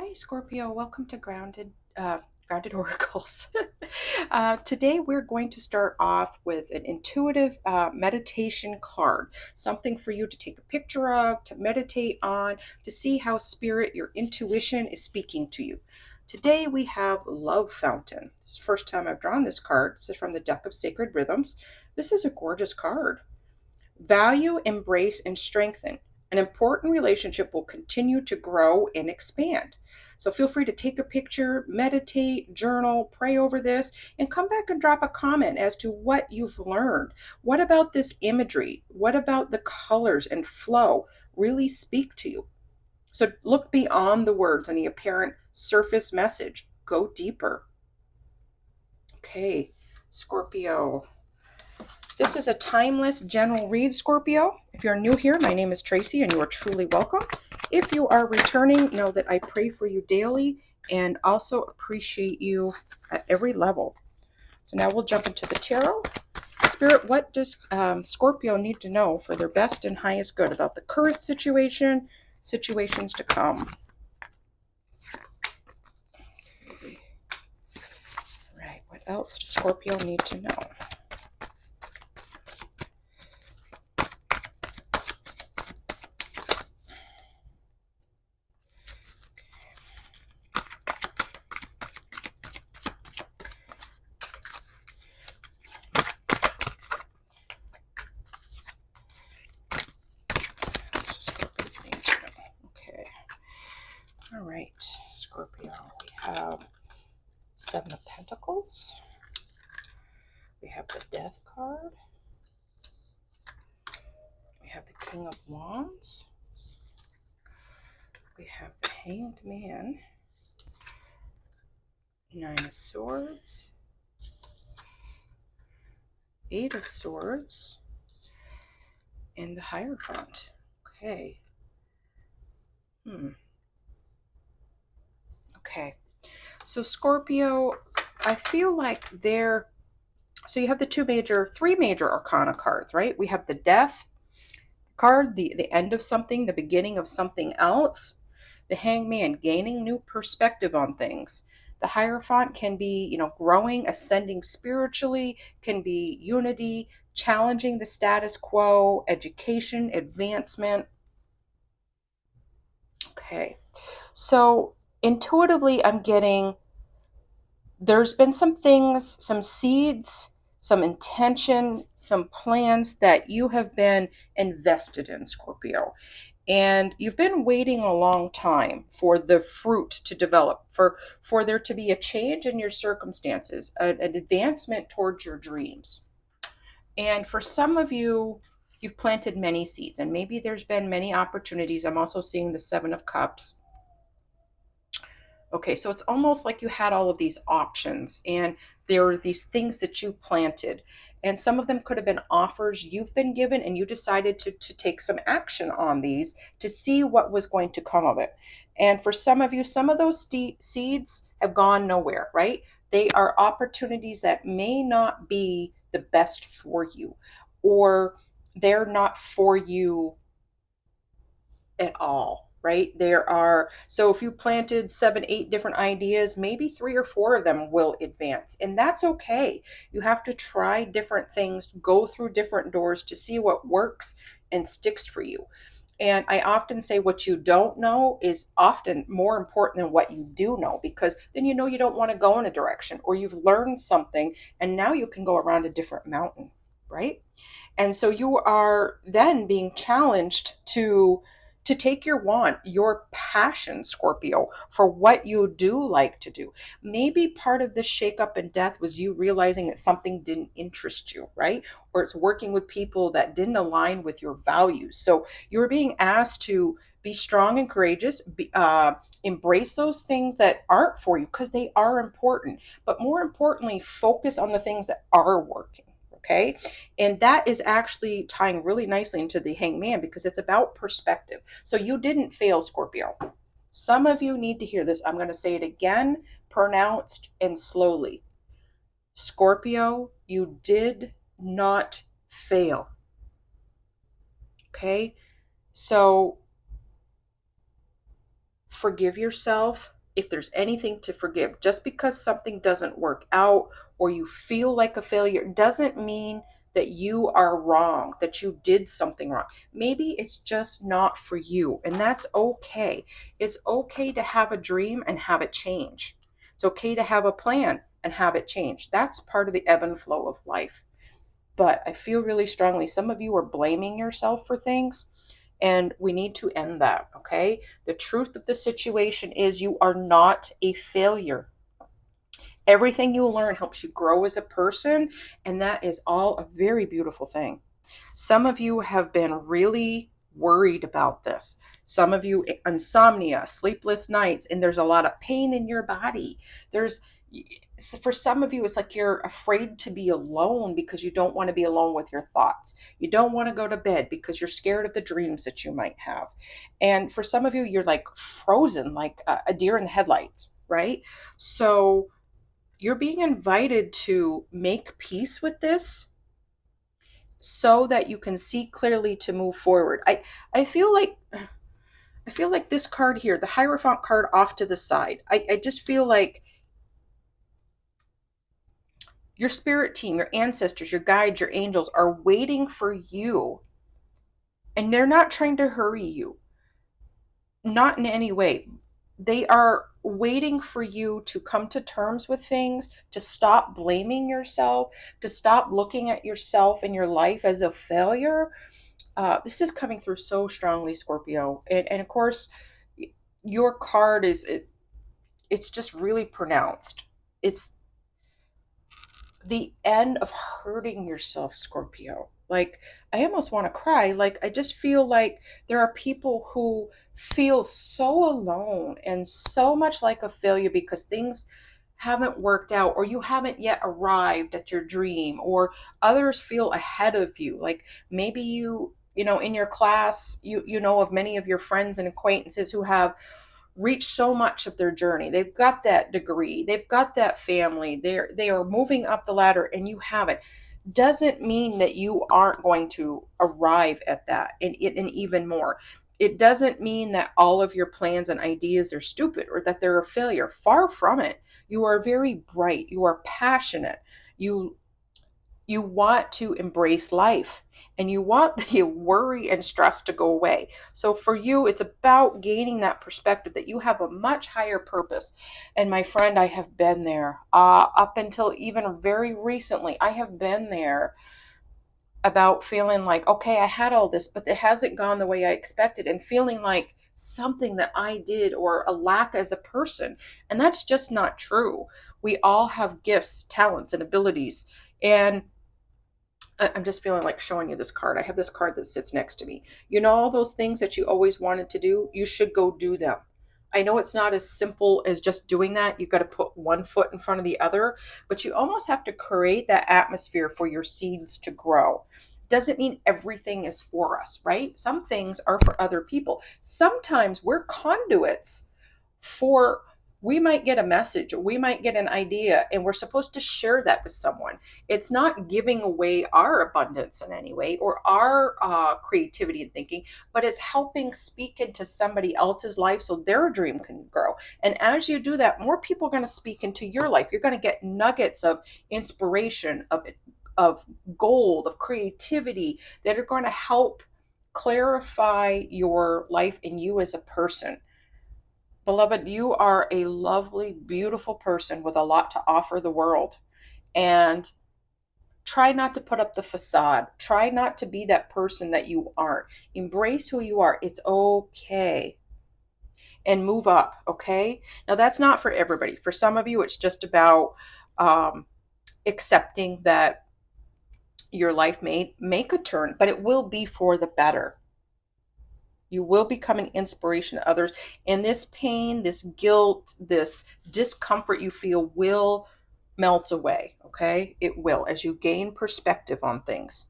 Hi, Scorpio. Welcome to Grounded Oracles. Today, we're going to start off with an intuitive meditation card, something for you to take a picture of, to meditate on, to see how spirit, your intuition, is speaking to you. Today, we have Love Fountain. This is the first time I've drawn this card. This is from the deck of Sacred Rhythms. This is a gorgeous card. Value, embrace, and strengthen. An important relationship will continue to grow and expand. So feel free to take a picture, meditate, journal, pray over this, and come back and drop a comment as to what you've learned. What about this imagery? What about the colors and flow really speak to you? So look beyond the words and the apparent surface message. Go deeper. Okay, Scorpio. This is a timeless general read, Scorpio. If you're new here, my name is Tracy and you are truly welcome. If you are returning, know that I pray for you daily and also appreciate you at every level. So now we'll jump into the tarot. Spirit, what does Scorpio need to know for their best and highest good about the current situation, situations to come? Okay. Right, what else does Scorpio need to know? All right, Scorpio, we have Seven of Pentacles. We have the Death card. We have the King of Wands. We have the Hanged Man. Nine of Swords. Eight of Swords. And the Hierophant. Okay. Okay. So Scorpio, I feel like so you have the three major arcana cards, right? We have the Death card, the end of something, the beginning of something else. The Hangman, gaining new perspective on things. The Hierophant can be, growing, ascending spiritually, can be unity, challenging the status quo, education, advancement. Okay. So intuitively, I'm getting there's been some things, some seeds, some intention, some plans that you have been invested in, Scorpio. And you've been waiting a long time for the fruit to develop, for there to be a change in your circumstances, an advancement towards your dreams. And for some of you, you've planted many seeds, and maybe there's been many opportunities. I'm also seeing the Seven of Cups. Okay, so it's almost like you had all of these options and there were these things that you planted. And some of them could have been offers you've been given, and you decided to take some action on these to see what was going to come of it. And for some of you, some of those seeds have gone nowhere, right? They are opportunities that may not be the best for you, or they're not for you at all, right? So if you planted seven, eight different ideas, maybe three or four of them will advance, and that's okay. You have to try different things, go through different doors to see what works and sticks for you. And I often say what you don't know is often more important than what you do know, because then you don't want to go in a direction, or you've learned something and now you can go around a different mountain, right? And so you are then being challenged to take your want, your passion, Scorpio, for what you do like to do. Maybe part of this shakeup and death was you realizing that something didn't interest you, right? Or it's working with people that didn't align with your values. So you're being asked to be strong and courageous, embrace those things that aren't for you because they are important. But more importantly, focus on the things that are working. Okay. And that is actually tying really nicely into the Hangman, because it's about perspective. So you didn't fail, Scorpio. Some of you need to hear this. I'm going to say it again, pronounced and slowly. Scorpio, you did not fail. Okay. So forgive yourself, if there's anything to forgive. Just because something doesn't work out or you feel like a failure doesn't mean that you are wrong, that you did something wrong. Maybe it's just not for you, and that's okay. It's okay to have a dream and have it change. It's okay to have a plan and have it change. That's part of the ebb and flow of life. But I feel really strongly some of you are blaming yourself for things, and we need to end that, okay? The truth of the situation is you are not a failure. Everything you learn helps you grow as a person, and that is all a very beautiful thing. Some of you have been really worried about this. Some of you, insomnia, sleepless nights, and there's a lot of pain in your body. There's, for some of you, it's like you're afraid to be alone because you don't want to be alone with your thoughts. You don't want to go to bed because you're scared of the dreams that you might have. And for some of you, you're like frozen, like a deer in the headlights, right? So you're being invited to make peace with this so that you can see clearly to move forward. I feel like this card here, the Hierophant card off to the side. I just feel like your spirit team, your ancestors, your guides, your angels are waiting for you. And they're not trying to hurry you. Not in any way. They are waiting for you to come to terms with things, to stop blaming yourself, to stop looking at yourself and your life as a failure. This is coming through so strongly, Scorpio. And of course, your card it's just really pronounced. It's the end of hurting yourself, Scorpio. Like, I almost want to cry. Like, I just feel like there are people who feel so alone and so much like a failure because things haven't worked out, or you haven't yet arrived at your dream, or others feel ahead of you. Like, maybe you know, in your class, you know of many of your friends and acquaintances who have reached so much of their journey. They've got that degree, they've got that family, they are moving up the ladder and you haven't. Doesn't mean that you aren't going to arrive at that, and even more. It doesn't mean that all of your plans and ideas are stupid or that they're a failure. Far from it. You are very bright, you are passionate, you you want to embrace life, and you want the worry and stress to go away. So for you, it's about gaining that perspective that you have a much higher purpose. And my friend, I have been there up until even very recently. I have been there about feeling like, okay, I had all this, but it hasn't gone the way I expected, and feeling like something that I did or a lack as a person. And that's just not true. We all have gifts, talents, and abilities. And I'm just feeling like showing you this card. I have this card that sits next to me. You know, all those things that you always wanted to do, you should go do them. I know it's not as simple as just doing that. You've got to put one foot in front of the other, but you almost have to create that atmosphere for your seeds to grow. Doesn't mean everything is for us, right? Some things are for other people. Sometimes we're conduits for, we might get a message, we might get an idea, and we're supposed to share that with someone. It's not giving away our abundance in any way or our creativity and thinking, but it's helping speak into somebody else's life so their dream can grow. And as you do that, more people are going to speak into your life. You're going to get nuggets of inspiration, of gold, of creativity that are going to help clarify your life and you as a person. Beloved, you are a lovely, beautiful person with a lot to offer the world. And try not to put up the facade. Try not to be that person that you aren't. Embrace who you are. It's okay. And move up, okay? Now, that's not for everybody. For some of you, it's just about accepting that your life may make a turn, but it will be for the better. You will become an inspiration to others. And this pain, this guilt, this discomfort you feel will melt away. Okay? It will, as you gain perspective on things.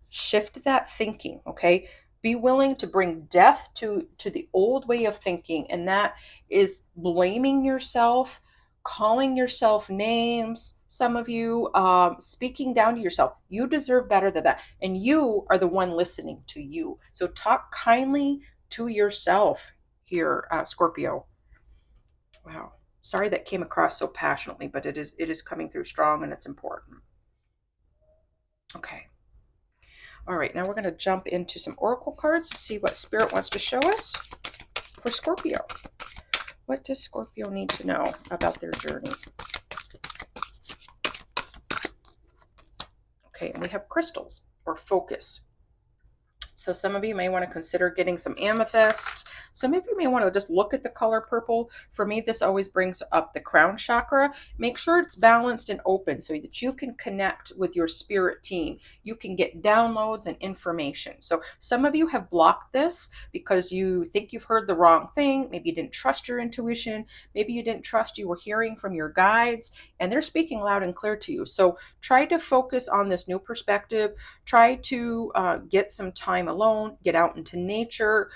Shift that thinking. Okay? Be willing to bring death to the old way of thinking. And that is blaming yourself, calling yourself names. Some of you speaking down to yourself. You deserve better than that. And you are the one listening to you. So talk kindly to yourself here, Scorpio. Wow. Sorry that came across so passionately, but it is coming through strong and it's important. Okay. All right, now we're going to jump into some oracle cards to see what Spirit wants to show us for Scorpio. What does Scorpio need to know about their journey? Okay, and we have crystals or focus. So some of you may want to consider getting some amethysts. Some of you may want to just look at the color purple. For me, this always brings up the crown chakra. Make sure it's balanced and open so that you can connect with your spirit team. You can get downloads and information. So some of you have blocked this because you think you've heard the wrong thing. Maybe you didn't trust your intuition. Maybe you didn't trust you were hearing from your guides, and they're speaking loud and clear to you. So try to focus on this new perspective. Try to get some time alone, get out into nature,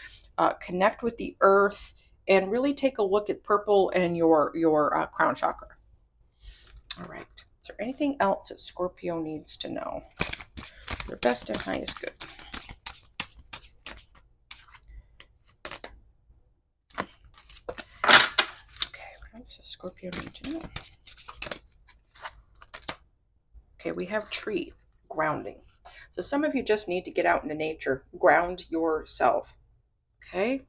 connect with the earth, and really take a look at purple and your crown chakra. All right. Is there anything else that Scorpio needs to know? Their best and highest good. Okay, what else does Scorpio need to know? Okay, we have tree, grounding. So some of you just need to get out into nature, ground yourself. Okay.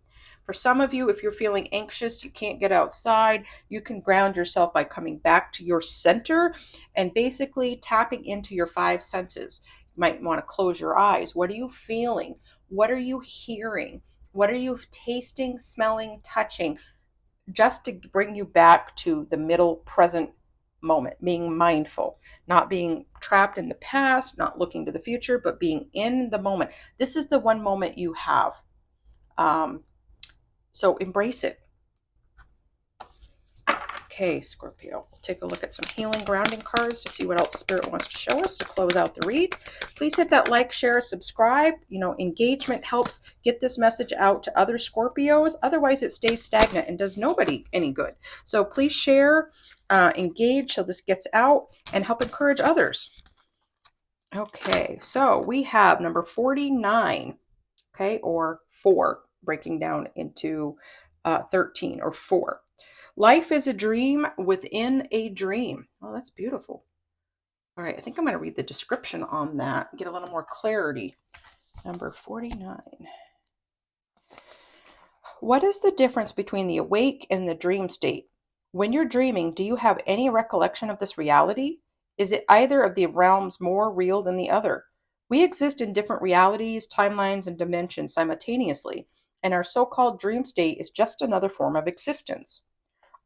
For some of you, if you're feeling anxious, you can't get outside, you can ground yourself by coming back to your center and basically tapping into your five senses. You might want to close your eyes. What are you feeling? What are you hearing? What are you tasting, smelling, touching? Just to bring you back to the middle present moment, being mindful, not being trapped in the past, not looking to the future, but being in the moment. This is the one moment you have. So embrace it. Okay, Scorpio, we'll take a look at some healing grounding cards to see what else Spirit wants to show us to close out the read. Please hit that like, share, subscribe. Engagement helps get this message out to other Scorpios. Otherwise, it stays stagnant and does nobody any good. So please share, engage so this gets out and help encourage others. Okay, so we have number 49, okay, or 4, breaking down into 13 or 4. Life is a dream within a dream. Oh, that's beautiful. All right, I think I'm going to read the description on that, get a little more clarity. Number 49. What is the difference between the awake and the dream state? When you're dreaming, do you have any recollection of this reality? Is it either of the realms more real than the other? We exist in different realities, timelines, and dimensions simultaneously, and our so called dream state is just another form of existence.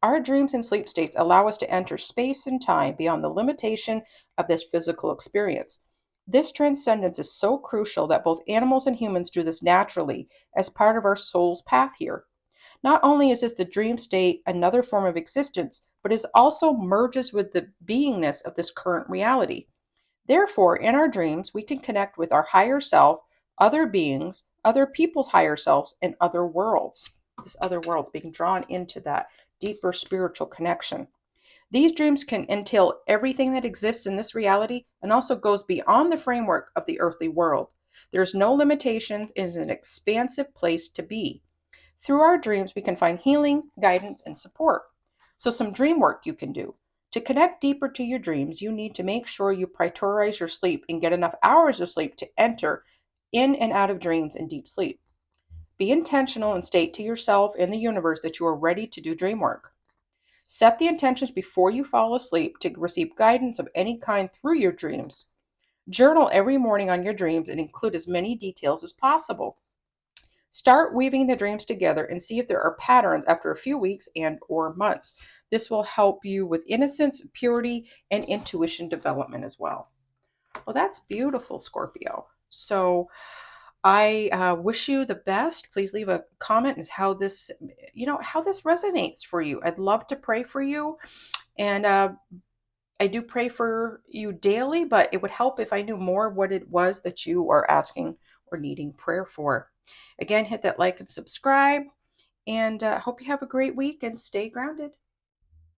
Our dreams and sleep states allow us to enter space and time beyond the limitation of this physical experience. This transcendence is so crucial that both animals and humans do this naturally as part of our soul's path here. Not only is this the dream state another form of existence, but it also merges with the beingness of this current reality. Therefore, in our dreams, we can connect with our higher self, other beings, other people's higher selves, and other worlds. This other worlds being drawn into that deeper spiritual connection. These dreams can entail everything that exists in this reality and also goes beyond the framework of the earthly world. There's no limitations, it is an expansive place to be. Through our dreams, we can find healing, guidance, and support. So, some dream work you can do. To connect deeper to your dreams, you need to make sure you prioritize your sleep and get enough hours of sleep to enter in and out of dreams and deep sleep. Be intentional and state to yourself and the universe that you are ready to do dream work. Set the intentions before you fall asleep to receive guidance of any kind through your dreams. Journal every morning on your dreams and include as many details as possible. Start weaving the dreams together and see if there are patterns after a few weeks and or months. This will help you with innocence, purity, and intuition development as well. Well, that's beautiful, Scorpio. So I wish you the best. Please leave a comment as how this, how this resonates for you. I'd love to pray for you. And I do pray for you daily, but it would help if I knew more what it was that you are asking or needing prayer for. Again, hit that like and subscribe, and hope you have a great week and stay grounded.